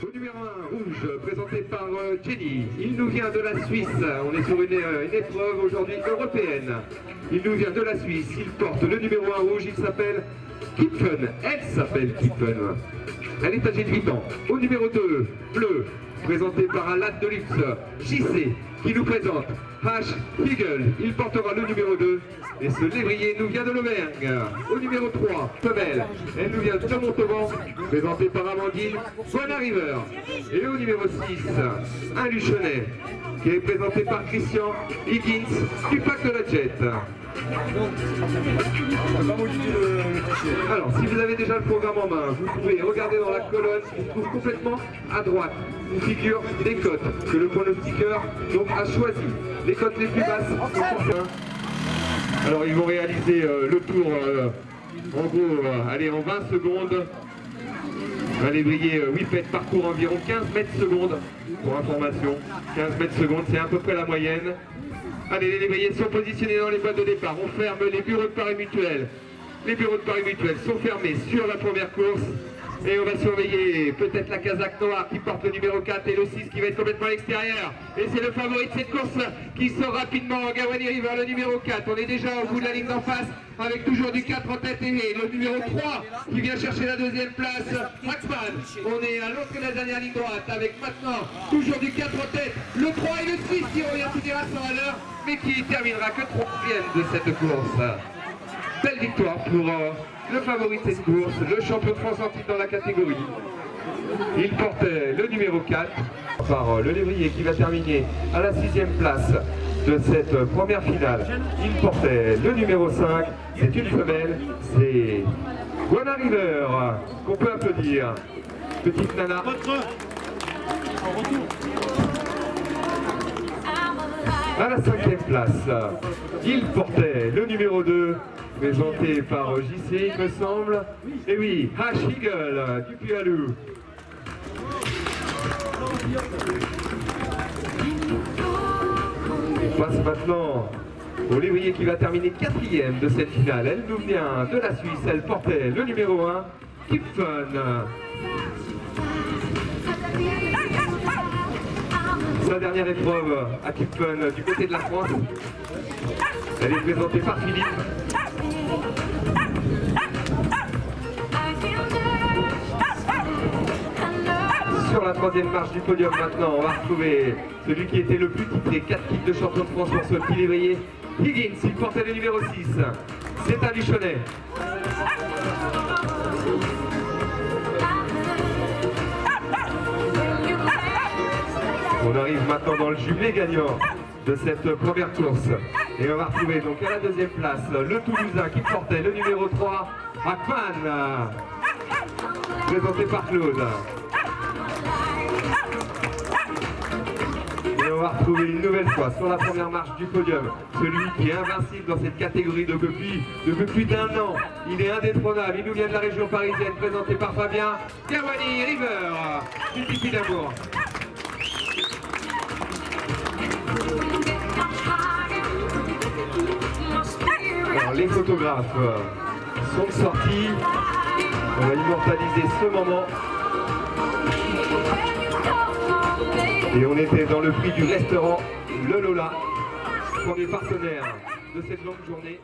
Au numéro 1, rouge, présenté par Jenny. Il nous vient de la Suisse. On est sur une épreuve aujourd'hui européenne. Il nous vient de la Suisse. Il porte le numéro 1 rouge. Il s'appelle Kipfen. Elle s'appelle Kipfen. Elle est âgée de 8 ans. Au numéro 2, bleu, présenté par un latte de luxe, JC, qui nous présente H. Eagle. Il portera le numéro 2. Et ce lévrier nous vient de l'Auvergne. Au numéro 3, femelle, elle nous vient de Montauban, présentée par Amandine Bona River. Et au numéro 6, un Luchonnet, qui est présenté par Christian Higgins du Pack de la Jet. Alors, si vous avez déjà le programme en main, vous pouvez regarder dans la colonne qui se trouve complètement à droite, où figurent les cotes que le pronostiqueur donc, a choisi. Les cotes les plus basses sont pour. Alors ils vont réaliser le tour en gros allez, en 20 secondes. Un lévrier Whippet parcourt environ 15 mètres secondes pour information. 15 mètres secondes, c'est à peu près la moyenne. Allez, les lévriers sont positionnés dans les boîtes de départ. On ferme les bureaux de paris mutuels. Les bureaux de paris mutuels sont fermés sur la première course. Et on va surveiller peut-être la casaque noire qui porte le numéro 4 et le 6 qui va être complètement à l'extérieur. Et c'est le favori de cette course qui sort rapidement. Gawani River, le numéro 4. On est déjà au bout de la ligne d'en face avec toujours du 4 en tête et le numéro 3 qui vient chercher la deuxième place. Maxman, on est à l'autre de la dernière ligne droite avec maintenant toujours du 4 en tête. Le 3 et le 6 qui revient tout ira à l'heure mais qui terminera que 3e de cette course. Belle victoire pour le favori de cette course, le champion de France en titre dans la catégorie. Il portait le numéro 4 par le lévrier qui va terminer à la 6e place de cette première finale. Il portait le numéro 5, c'est une femelle, c'est Bona River, qu'on peut applaudir. Petite nana. À la 5e place, il portait le numéro 2, présenté par JC, il me semble. Et oui, H. Eagle du Puy-à-Loup. On passe maintenant au lévrier qui va terminer 4e de cette finale. Elle nous vient de la Suisse, elle portait le numéro 1, Kipfen. Sa dernière épreuve à Kipfen du côté de la France. Elle est présentée par Philippe. Sur la 3e marche du podium maintenant, on va retrouver celui qui était le plus titré, 4 titres de champion de France pour ce petit lévrier. Higgins, il portait le numéro 6. C'est un Luchonnet. On arrive maintenant dans le jumelé gagnant de cette première course. Et on va retrouver donc à la 2e place le Toulousain qui portait le numéro 3, Akman, présenté par Claude. Et on va retrouver une nouvelle fois sur la première marche du podium celui qui est invincible dans cette catégorie depuis plus d'1 an. Il est indétrônable, il nous vient de la région parisienne, présenté par Fabien Gawani River, du Pipi d'Amour. Alors les photographes sont sortis, on va immortaliser ce moment. Et on était dans le prix du restaurant Le Lola, premier partenaire de cette longue journée.